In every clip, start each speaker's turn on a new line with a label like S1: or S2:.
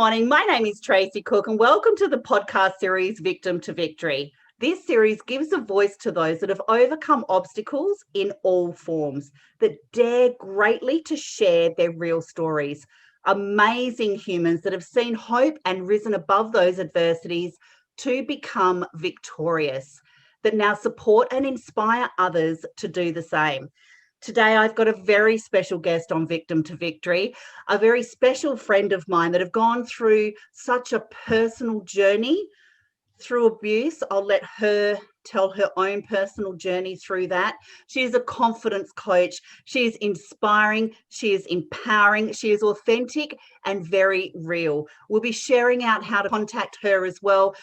S1: morning. My name is Tracy Cook, and welcome to the podcast series Victim to Victory. This series gives a voice to those that have overcome obstacles in all forms, that dare greatly to share their real stories. Amazing humans that have seen hope and risen above those adversities to become victorious, that now support and inspire others to do the same. Today, I've got a very special guest on Victim to Victory, a very special friend of mine that have gone through such a personal journey through abuse. I'll let her tell her own personal journey through that. She is a confidence coach. She is inspiring. She is empowering. She is authentic and very real. We'll be sharing out how to contact her as well.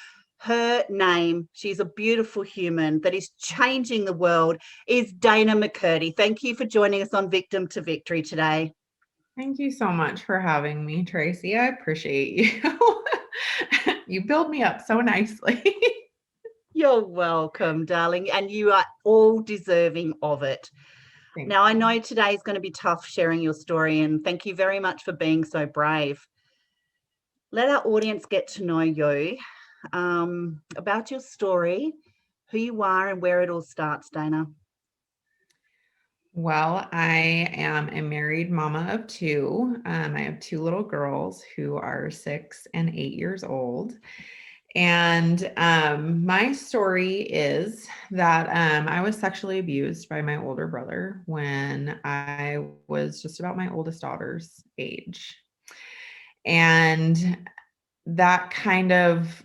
S1: Her name, she's a beautiful human that is changing the world, is Dana McCurdy. Thank you for joining us on Victim to Victory today.
S2: Thank you so much for having me, Tracy. I appreciate you. You build me up so nicely.
S1: You're welcome, darling, and you are all deserving of it. Now, I know today is going to be tough sharing your story, and thank you very much for being so brave. Let our audience get to know you. About your story, who you are and where it all starts, Dana.
S2: Well, I am a married mama of two. I have two little girls who are 6 and 8 years old. And my story is that I was sexually abused by my older brother when I was just about my oldest daughter's age. And that kind of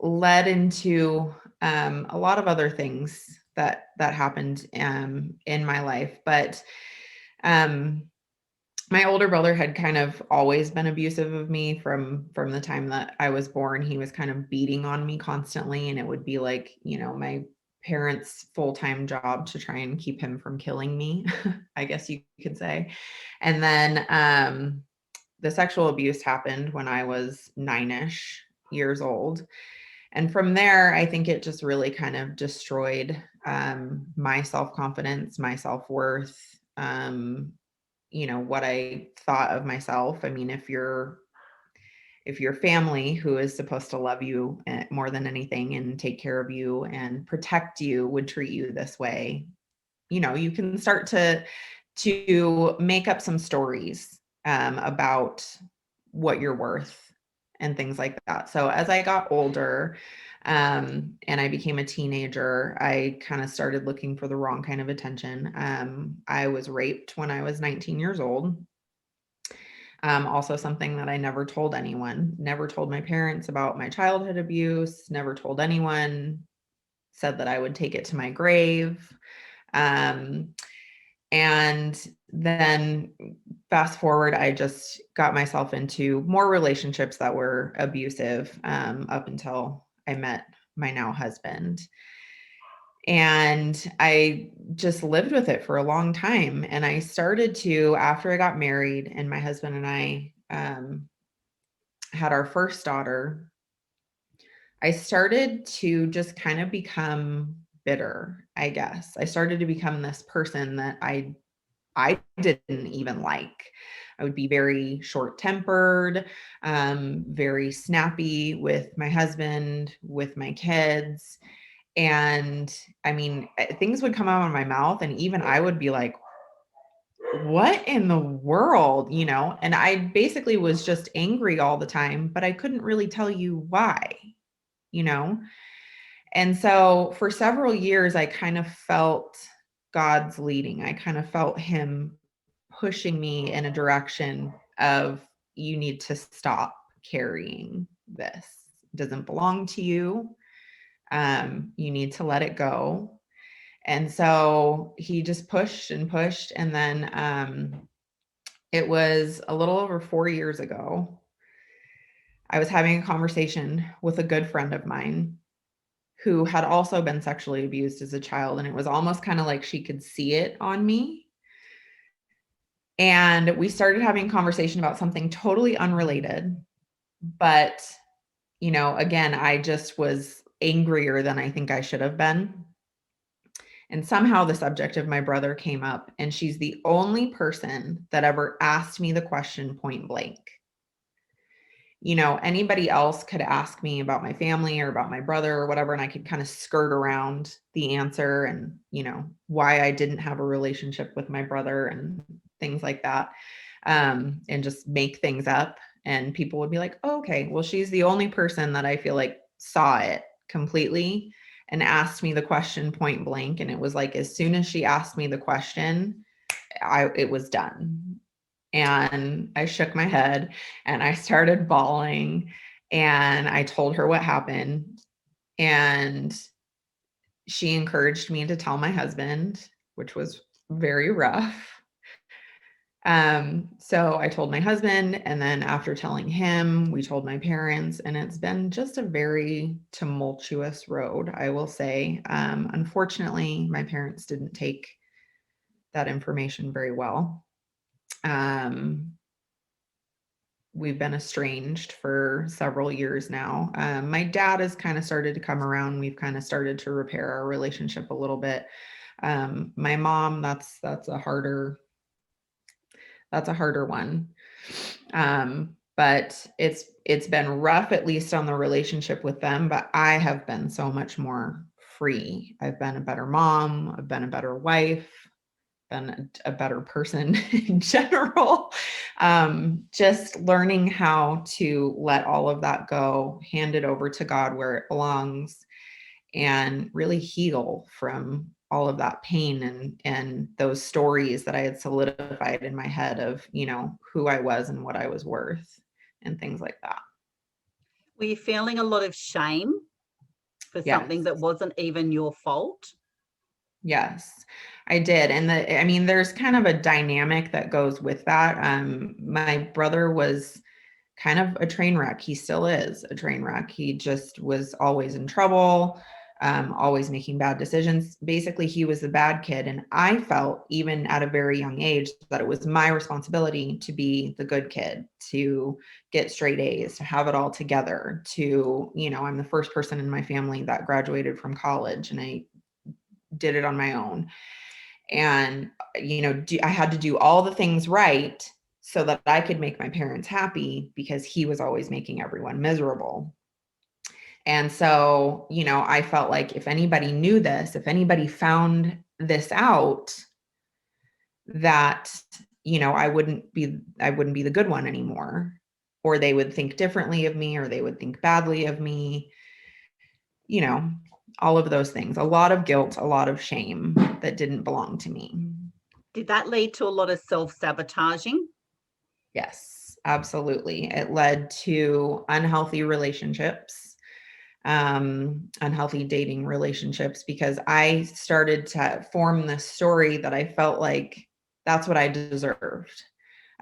S2: led into a lot of other things that happened in my life. But my older brother had kind of always been abusive of me from the time that I was born. He was kind of beating on me constantly, and it would be like, my parents' full-time job to try and keep him from killing me, I guess you could say. And then the sexual abuse happened when I was 9-ish years old. And from there, I think it just really kind of destroyed my self-confidence, my self-worth, what I thought of myself. I mean, if your family, who is supposed to love you more than anything and take care of you and protect you, would treat you this way, you can start to make up some stories about what you're worth and things like that. So as I got older and I became a teenager, I kind of started looking for the wrong kind of attention. I was raped when I was 19 years old. Also something that I never told anyone, never told my parents about my childhood abuse, never told anyone, said that I would take it to my grave. And then fast forward, I just got myself into more relationships that were abusive up until I met my now husband. And I just lived with it for a long time. And I started to, after I got married and my husband and I had our first daughter, I started to just kind of become bitter, I guess. I started to become this person that I didn't even like. I would be very short-tempered, very snappy with my husband, with my kids. And I mean, things would come out of my mouth and even I would be like, what in the world, And I basically was just angry all the time, but I couldn't really tell you why, And so for several years, I kind of felt God's leading. I kind of felt him pushing me in a direction of, you need to stop carrying this. It doesn't belong to you. You need to let it go. And so he just pushed and pushed. And then it was a little over 4 years ago, I was having a conversation with a good friend of mine who had also been sexually abused as a child. And it was almost kind of like she could see it on me. And we started having a conversation about something totally unrelated. But, again, I just was angrier than I think I should have been. And somehow the subject of my brother came up, and she's the only person that ever asked me the question point blank. anybody else could ask me about my family or about my brother or whatever, and I could kind of skirt around the answer and, why I didn't have a relationship with my brother and things like that, and just make things up. And people would be like, oh, okay, well, she's the only person that I feel like saw it completely and asked me the question point blank. And it was like, as soon as she asked me the question, it was done. And I shook my head and I started bawling and I told her what happened. And she encouraged me to tell my husband, which was very rough. So I told my husband, and then after telling him, we told my parents, and it's been just a very tumultuous road, I will say. Unfortunately, my parents didn't take that information very well. We've been estranged for several years now. My dad has kind of started to come around. We've kind of started to repair our relationship a little bit. My mom, that's a harder one. But it's been rough, at least on the relationship with them, but I have been so much more free. I've been a better mom. I've been a better wife, been a better person in general. Just learning how to let all of that go, hand it over to God where it belongs, and really heal from all of that pain and those stories that I had solidified in my head of, who I was and what I was worth and things like that.
S1: Were you feeling a lot of shame for something
S2: Yes.
S1: that wasn't even your fault?
S2: Yes, I did. And there's kind of a dynamic that goes with that. My brother was kind of a train wreck. He still is a train wreck. He just was always in trouble, always making bad decisions. Basically, he was the bad kid. And I felt, even at a very young age, that it was my responsibility to be the good kid, to get straight A's, to have it all together, I'm the first person in my family that graduated from college, and I did it on my own. And, I had to do all the things right so that I could make my parents happy, because he was always making everyone miserable. And so, I felt like if anybody knew this, if anybody found this out, that, I wouldn't be the good one anymore, or they would think differently of me, or they would think badly of me, all of those things, a lot of guilt, a lot of shame that didn't belong to me.
S1: Did that lead to a lot of self-sabotaging?
S2: Yes, absolutely. It led to unhealthy relationships, unhealthy dating relationships, because I started to form this story that I felt like that's what I deserved.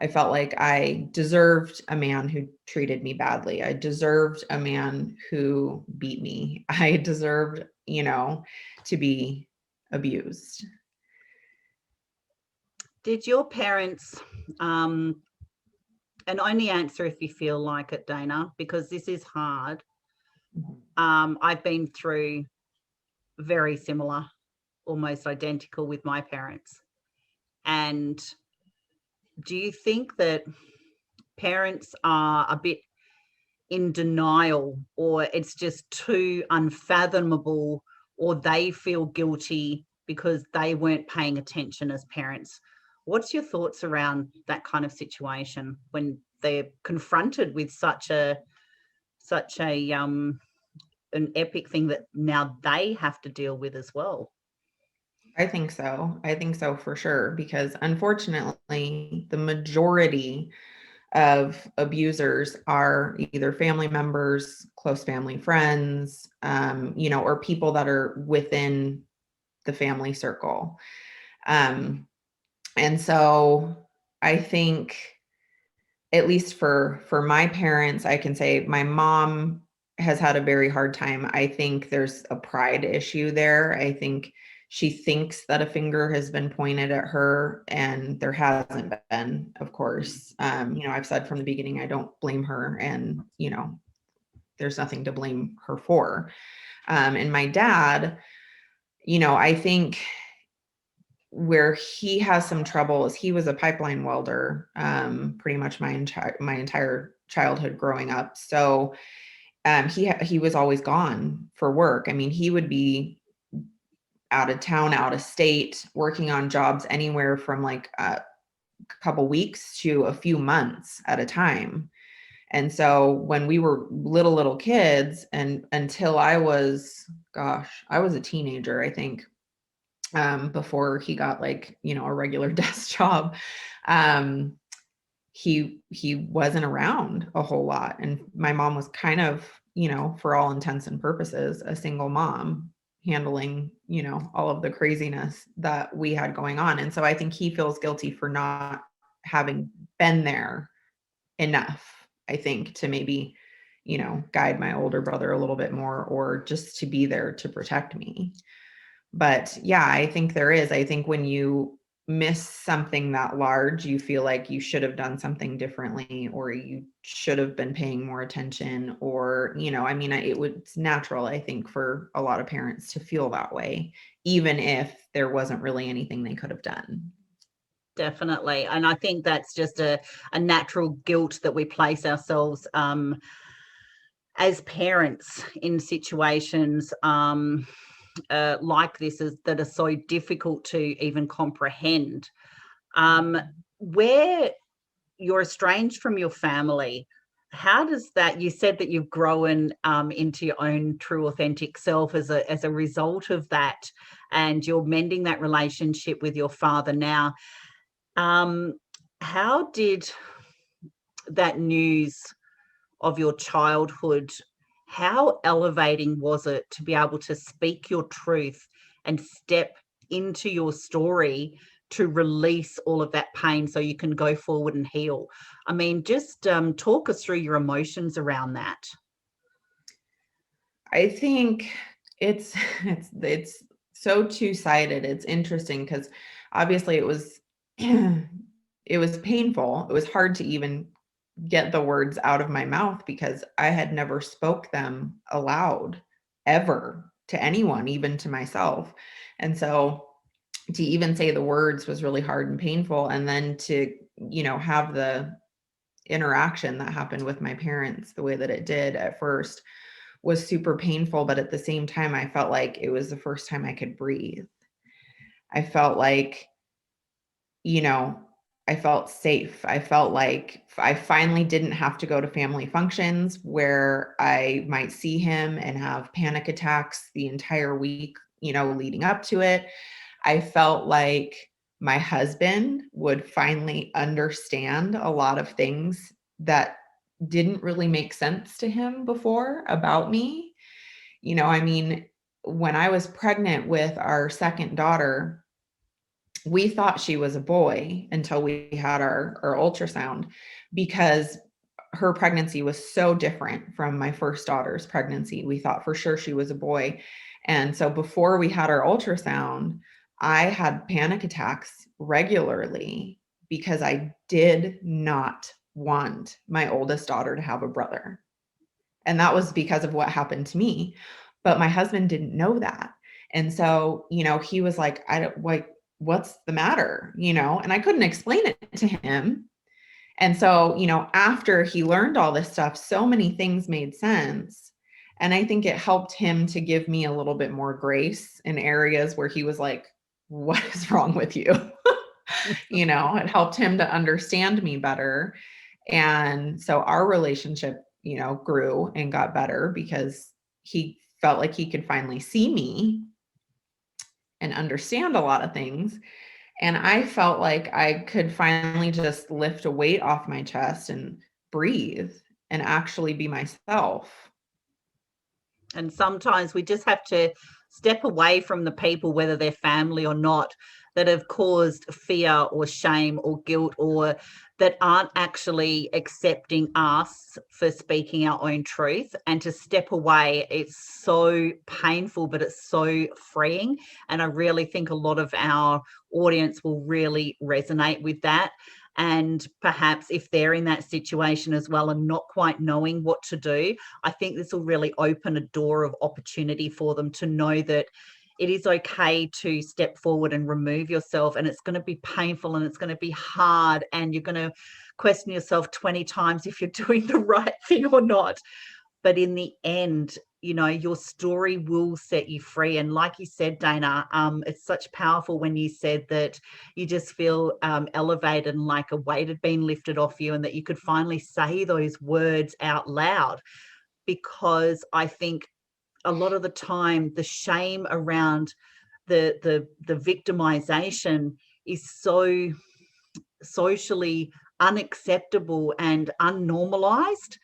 S2: I felt like I deserved a man who treated me badly. I deserved a man who beat me. I deserved, to be abused.
S1: Did your parents, and only answer if you feel like it, Dana, because this is hard. I've been through very similar, almost identical with my parents. And do you think that parents are a bit in denial, or it's just too unfathomable, or they feel guilty because they weren't paying attention as parents? What's your thoughts around that kind of situation when they're confronted with such a an epic thing that now they have to deal with as well?
S2: I think so. I think so for sure, because unfortunately, the majority of abusers are either family members, close family friends, or people that are within the family circle. And so I think, at least for my parents, I can say my mom has had a very hard time. I think there's a pride issue there. I think she thinks that a finger has been pointed at her, and there hasn't been, of course. I've said from the beginning, I don't blame her, and, there's nothing to blame her for. And my dad, I think where he has some trouble is he was a pipeline welder, pretty much my entire childhood growing up. So he was always gone for work. I mean, he would be out of town, out of state, working on jobs anywhere from like a couple weeks to a few months at a time. And so when we were little kids, and until I was a teenager, I think, before he got like, a regular desk job, he wasn't around a whole lot. And my mom was kind of, for all intents and purposes, a single mom handling, all of the craziness that we had going on. And so I think he feels guilty for not having been there enough, I think, to maybe, guide my older brother a little bit more, or just to be there to protect me. But yeah, I think there is. I think when you miss something that large, you feel like you should have done something differently, or you should have been paying more attention, or, it's natural, I think, for a lot of parents to feel that way, even if there wasn't really anything they could have done.
S1: Definitely. And I think that's just a natural guilt that we place ourselves as parents in situations like this, that are so difficult to even comprehend. Where you're estranged from your family, how does that, you said that you've grown into your own true authentic self as a result of that, and you're mending that relationship with your father now. How did that news of your childhood, how elevating was it to be able to speak your truth and step into your story to release all of that pain so you can go forward and heal? I mean, just talk us through your emotions around that.
S2: I think it's it's so two-sided. It's interesting because obviously it was it was painful. It was hard to even get the words out of my mouth because I had never spoke them aloud ever to anyone, even to myself. And so to even say the words was really hard and painful. And then to, have the interaction that happened with my parents the way that it did at first was super painful. But at the same time, I felt like it was the first time I could breathe. I felt like, I felt safe. I felt like I finally didn't have to go to family functions where I might see him and have panic attacks the entire week, leading up to it. I felt like my husband would finally understand a lot of things that didn't really make sense to him before about me. When I was pregnant with our second daughter, we thought she was a boy until we had our ultrasound, because her pregnancy was so different from my first daughter's pregnancy. We thought for sure she was a boy. And so before we had our ultrasound, I had panic attacks regularly because I did not want my oldest daughter to have a brother. And that was because of what happened to me. But my husband didn't know that. And so, he was like, I don't like, what's the matter? And I couldn't explain it to him. And so, after he learned all this stuff, so many things made sense. And I think it helped him to give me a little bit more grace in areas where he was like, what is wrong with you? It helped him to understand me better. And so our relationship, grew and got better because he felt like he could finally see me and understand a lot of things. And I felt like I could finally just lift a weight off my chest and breathe and actually be myself.
S1: And sometimes we just have to step away from the people, whether they're family or not, that have caused fear or shame or guilt, or that aren't actually accepting us for speaking our own truth. And to step away, it's so painful, but it's so freeing. And I really think a lot of our audience will really resonate with that. And perhaps if they're in that situation as well and not quite knowing what to do, I think this will really open a door of opportunity for them to know that it is okay to step forward and remove yourself, and it's going to be painful and it's going to be hard, and you're going to question yourself 20 times if you're doing the right thing or not. But in the end, your story will set you free. And like you said, Dana, it's such powerful when you said that you just feel elevated and like a weight had been lifted off you, and that you could finally say those words out loud. Because I think a lot of the time the shame around the victimization is so socially unacceptable and unnormalized.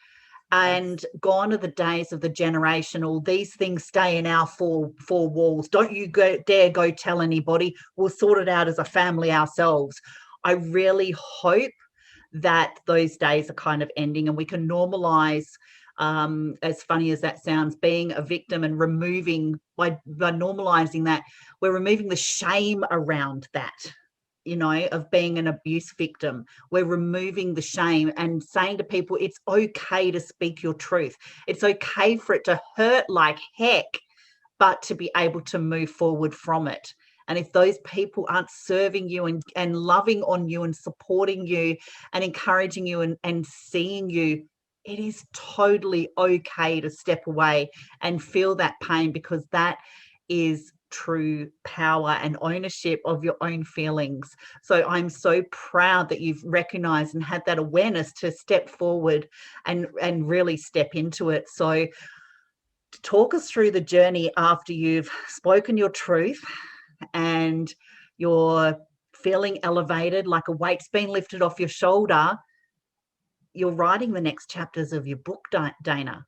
S1: And
S2: Yes.
S1: gone are the days of the generational, these things stay in our four walls. Don't you dare go tell anybody. We'll sort it out as a family ourselves. I really hope that those days are kind of ending, and we can normalize, as funny as that sounds, being a victim, and removing, by normalizing that, we're removing the shame around that, of being an abuse victim. We're removing the shame and saying to people, it's okay to speak your truth. It's okay for it to hurt like heck, but to be able to move forward from it. And if those people aren't serving you and loving on you and supporting you and encouraging you and seeing you, it is totally okay to step away and feel that pain, because that is true power and ownership of your own feelings. So I'm so proud that you've recognized and had that awareness to step forward and really step into it. So talk us through the journey after you've spoken your truth and you're feeling elevated, like a weight's been lifted off your shoulder. You're writing the next chapters of your book, Dana.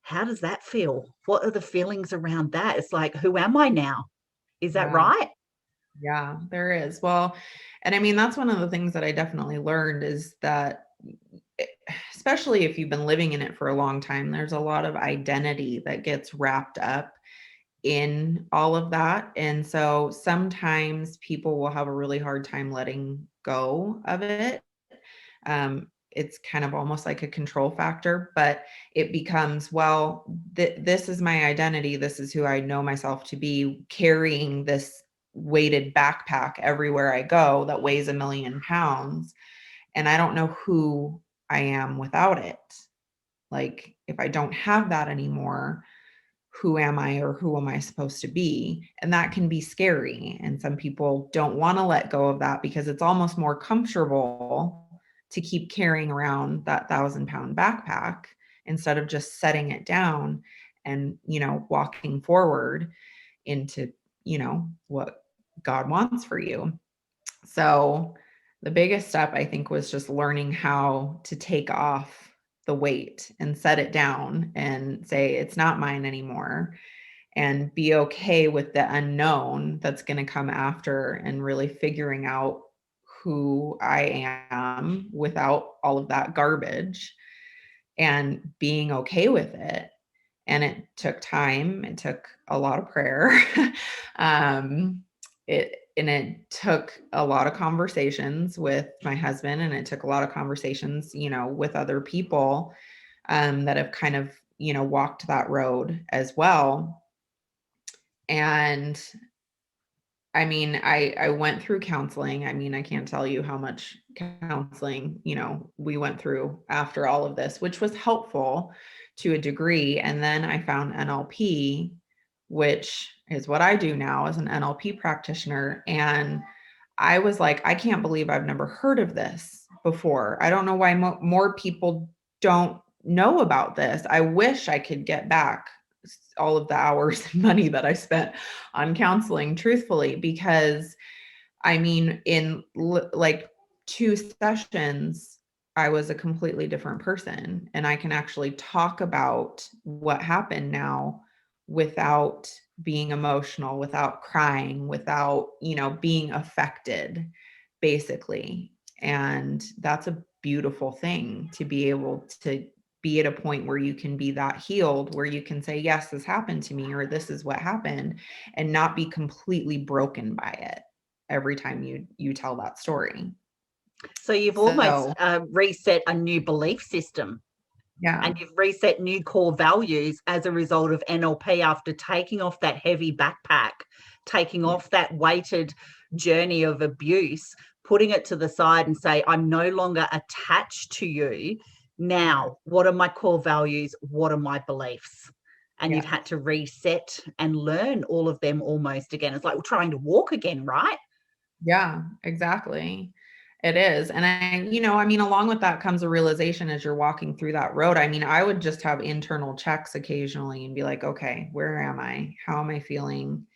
S1: How does that feel? What are the feelings around that? It's like, who am I now? Is that
S2: Yeah.
S1: right?
S2: Yeah, there is. Well, and I mean, that's one of the things that I definitely learned is that, especially if you've been living in it for a long time, there's a lot of identity that gets wrapped up in all of that. And so sometimes people will have a really hard time letting go of it. It's kind of almost like a control factor, but it becomes, well, this is my identity. This is who I know myself to be, carrying this weighted backpack everywhere I go that weighs 1,000,000 pounds. And I don't know who I am without it. Like, if I don't have that anymore, who am I, or who am I supposed to be? And that can be scary. And some people don't want to let go of that because it's almost more comfortable to keep carrying around that 1,000-pound backpack instead of just setting it down and, walking forward into, what God wants for you. So the biggest step, I think, was just learning how to take off the weight and set it down and say, it's not mine anymore, and be okay with the unknown that's going to come after, and really figuring out who I am without all of that garbage and being okay with it. And it took time. It took a lot of prayer. It took a lot of conversations with my husband, and it took a lot of conversations, with other people that have kind of, walked that road as well. And I mean, I went through counseling. I mean, I can't tell you how much counseling, we went through after all of this, which was helpful to a degree. And then I found NLP, which is what I do now as an NLP practitioner. And I was like, I can't believe I've never heard of this before. I don't know why more people don't know about this. I wish I could get back all of the hours and money that I spent on counseling, truthfully, because I mean, in like 2 sessions, I was a completely different person, and I can actually talk about what happened now without being emotional, without crying, without, being affected, basically. And that's a beautiful thing, to be able to be at a point where you can be that healed, where you can say, yes, this happened to me, or this is what happened, and not be completely broken by it every time you tell that story.
S1: So you've almost
S2: So
S1: reset a new belief system.
S2: Yeah.
S1: And you've reset new core values as a result of NLP after taking off that heavy backpack, taking
S2: Yeah.
S1: off that weighted journey of abuse, putting it to the side and say, I'm no longer attached to you.
S2: Yeah.
S1: Now, what are my core values? What are my beliefs? And you've
S2: Yeah.
S1: had to reset and learn all of them almost again. It's like trying to walk again, right?
S2: Yeah, exactly. It is. And I mean, along with that comes a realization as you're walking through that road. I mean, I would just have internal checks occasionally and be like, okay, where am I? How am I feeling?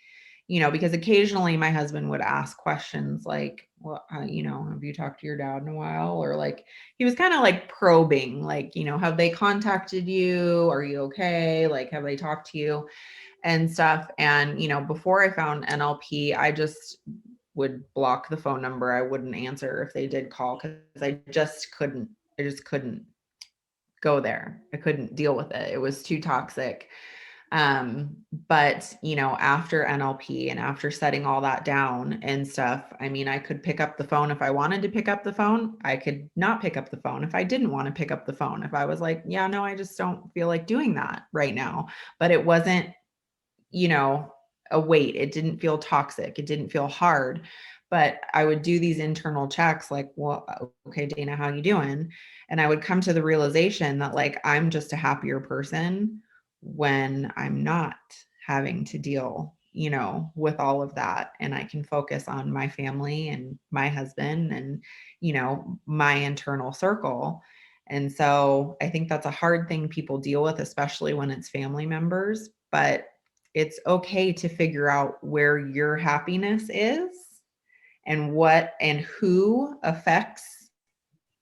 S2: Because occasionally my husband would ask questions like, well, have you talked to your dad in a while? Or like, he was kind of like probing, like, have they contacted you? Are you okay? Like, have they talked to you and stuff? And, before I found NLP, I just would block the phone number. I wouldn't answer if they did call because I just couldn't go there. I couldn't deal with it. It was too toxic. But after NLP and after setting all that down and stuff, I mean, I could pick up the phone if I wanted to pick up the phone. I could not pick up the phone if I didn't want to pick up the phone. If I was like, yeah, no, I just don't feel like doing that right now. But it wasn't, a weight. It didn't feel toxic. It didn't feel hard. But I would do these internal checks like, well, okay, Dana, how you doing? And I would come to the realization that like, I'm just a happier person when I'm not having to deal, with all of that. And I can focus on my family and my husband and, my internal circle. And so I think that's a hard thing people deal with, especially when it's family members. But it's okay to figure out where your happiness is and what and who affects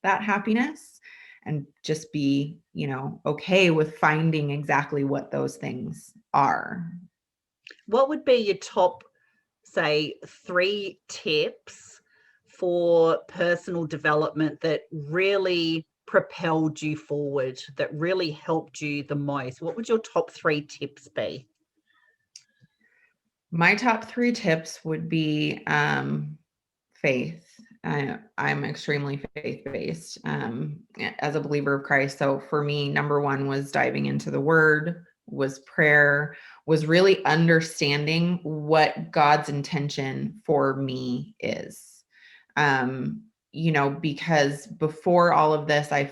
S2: that happiness, and just be, okay with finding exactly what those things are.
S1: What would be your top, say, 3 tips for personal development that really propelled you forward, that really helped you the most? What would your top 3 tips be?
S2: My top 3 tips would be faith. I'm extremely faith-based as a believer of Christ. So for me, number one was diving into the word, was prayer, was really understanding what God's intention for me is. Because before all of this, I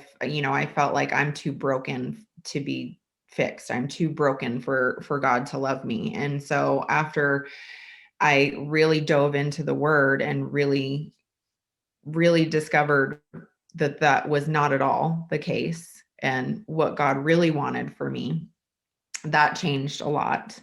S2: felt like I'm too broken to be fixed. I'm too broken for God to love me. And so after I really dove into the word and really, really discovered that that was not at all the case and what God really wanted for me, that changed a lot.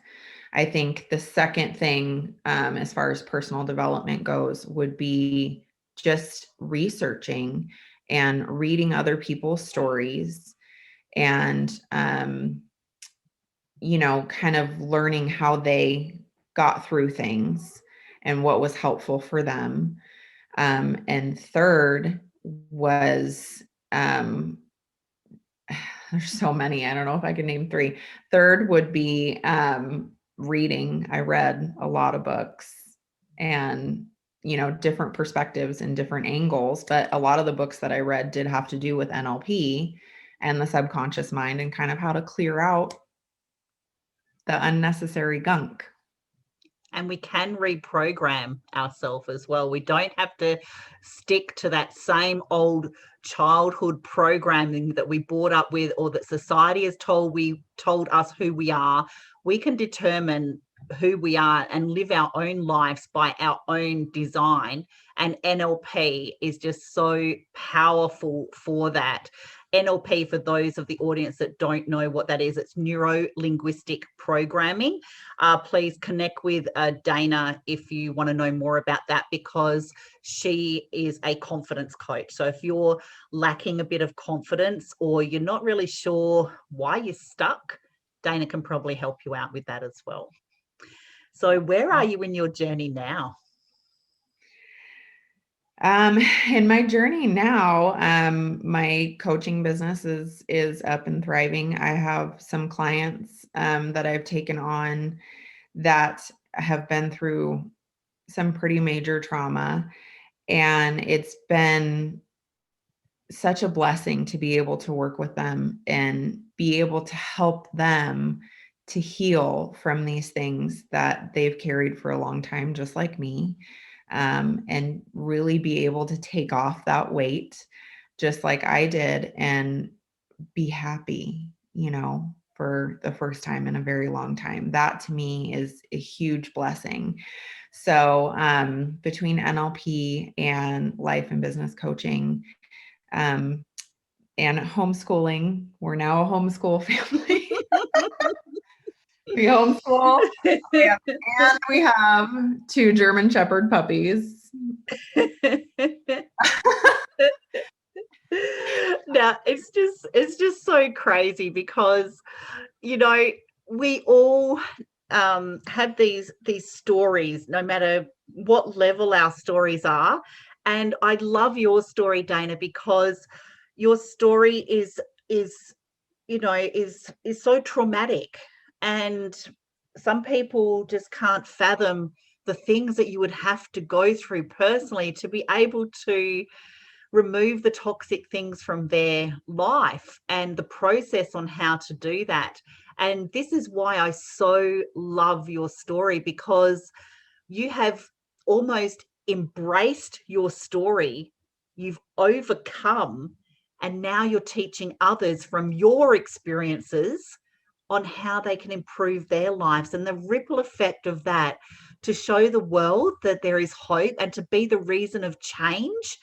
S2: I think the second thing, as far as personal development goes, would be just researching and reading other people's stories and, kind of learning how they got through things and what was helpful for them. And third was, there's so many, I don't know if I can name 3. Third would be reading. I read a lot of books and, different perspectives and different angles, but a lot of the books that I read did have to do with NLP and the subconscious mind and kind of how to clear out the unnecessary gunk.
S1: And we can reprogram ourselves as well. We don't have to stick to that same old childhood programming that we brought up with or that society has told us who we are. We can determine who we are and live our own lives by our own design. And NLP is just so powerful for that. NLP, for those of the audience that don't know what that is, it's neuro linguistic programming. Please connect with Dana if you want to know more about that, because she is a confidence coach. So if you're lacking a bit of confidence or you're not really sure why you're stuck, Dana can probably help you out with that as well. So where are you in your journey now?
S2: In my journey now, my coaching business is up and thriving. I have some clients that I've taken on that have been through some pretty major trauma, and it's been such a blessing to be able to work with them and be able to help them to heal from these things that they've carried for a long time, just like me, and really be able to take off that weight, just like I did, and be happy, for the first time in a very long time. That to me is a huge blessing. So between NLP and life and business coaching, um, and homeschooling, we're now a homeschool family. We homeschool, and we have 2 German Shepherd puppies.
S1: Now it's just so crazy because we all have these stories, no matter what level our stories are. And I love your story, Dana, because your story is is so traumatic, and some people just can't fathom the things that you would have to go through personally to be able to remove the toxic things from their life, and the process on how to do that. And this is why I so love your story, because you have almost embraced your story, you've overcome, and now you're teaching others from your experiences on how they can improve their lives, and the ripple effect of that to show the world that there is hope and to be the reason of change.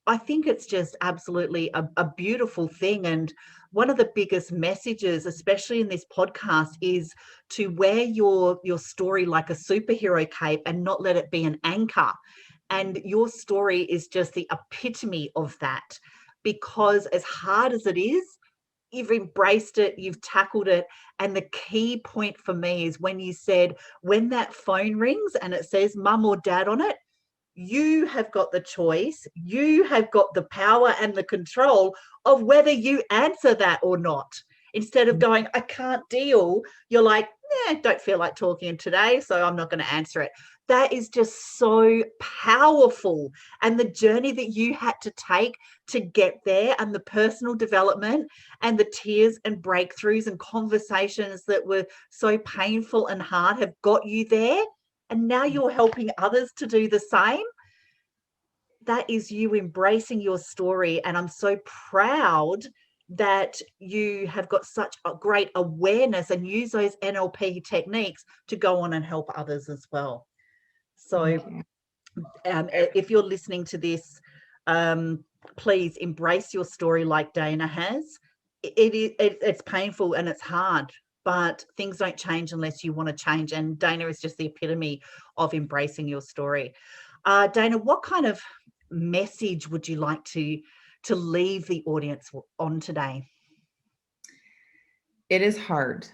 S1: I think it's just absolutely a beautiful thing. And one of the biggest messages, especially in this podcast, is to wear your story like a superhero cape and not let it be an anchor. And your story is just the epitome of that, because as hard as it is, you've embraced it, you've tackled it. And the key point for me is when you said, when that phone rings and it says mum or dad on it, you have got the choice, you have got the power and the control of whether you answer that or not. Instead of going, I can't deal, you're like, don't feel like talking today, so I'm not going to answer it. That is just so powerful. And the journey that you had to take to get there, and the personal development and the tears and breakthroughs and conversations that were so painful and hard have got you there. And now you're helping others to do the same. That is you embracing your story. And I'm so proud that you have got such a great awareness and use those NLP techniques to go on and help others as well. So if you're listening to this, please embrace your story like Dana has. It's painful and it's hard, but things don't change unless you want to change. And Dana is just the epitome of embracing your story. Dana, what kind of message would you like to leave the audience on today?
S2: It is hard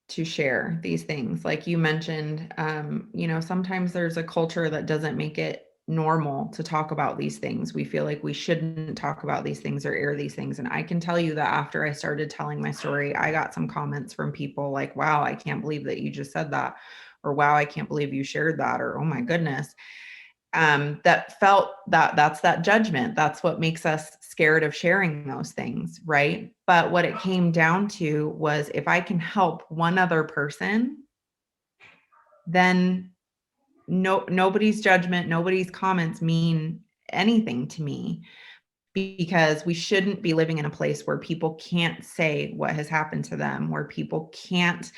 S2: to share these things. Like you mentioned, sometimes there's a culture that doesn't make it normal to talk about these things. We feel like we shouldn't talk about these things or air these things. And I can tell you that after I started telling my story, I got some comments from people like, wow, I can't believe that you just said that, or wow, I can't believe you shared that, or oh my goodness. That felt that's that judgment. That's what makes us scared of sharing those things, right? But what it came down to was, if I can help one other person, then nobody's judgment, nobody's comments mean anything to me, because we shouldn't be living in a place where people can't say what has happened to them, where people can't,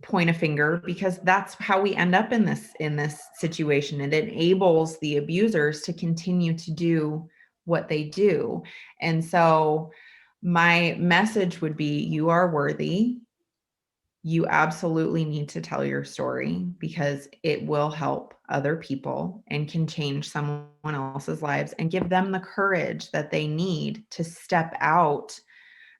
S2: point a finger, because that's how we end up in this situation. It enables the abusers to continue to do what they do. And so my message would be, you are worthy. You absolutely need to tell your story, because it will help other people and can change someone else's lives and give them the courage that they need to step out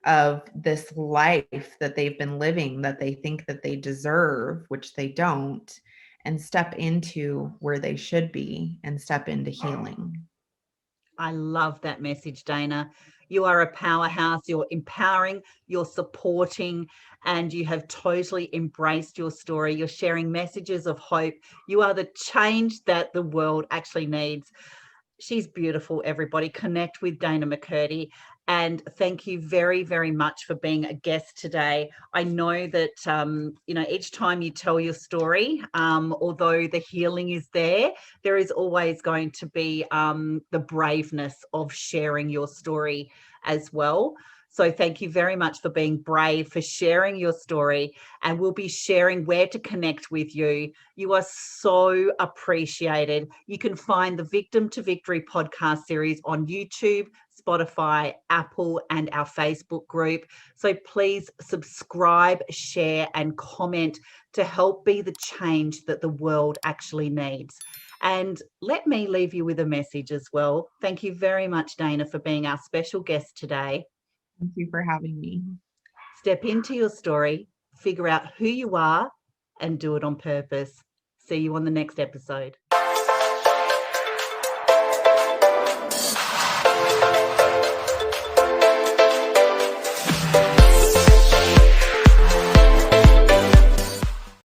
S2: of this life that they've been living, that they think that they deserve, which they don't, and step into where they should be and step into healing.
S1: I love that message, Dana. You are a powerhouse. You're empowering, you're supporting, and you have totally embraced your story. You're sharing messages of hope. You are the change that the world actually needs. She's beautiful, everybody. Connect with Dana McCurdy. And thank you very, very much for being a guest today. I know that, each time you tell your story, although the healing is there is always going to be the braveness of sharing your story as well. So thank you very much for being brave, for sharing your story, and we'll be sharing where to connect with you. You are so appreciated. You can find the Victim to Victory podcast series on YouTube, Spotify, Apple, and our Facebook group. So please subscribe, share, and comment to help be the change that the world actually needs. And let me leave you with a message as well. Thank you very much, Dana, for being our special guest today.
S2: Thank you for having me.
S1: Step into your story, figure out who you are, and do it on purpose. See you on the next episode.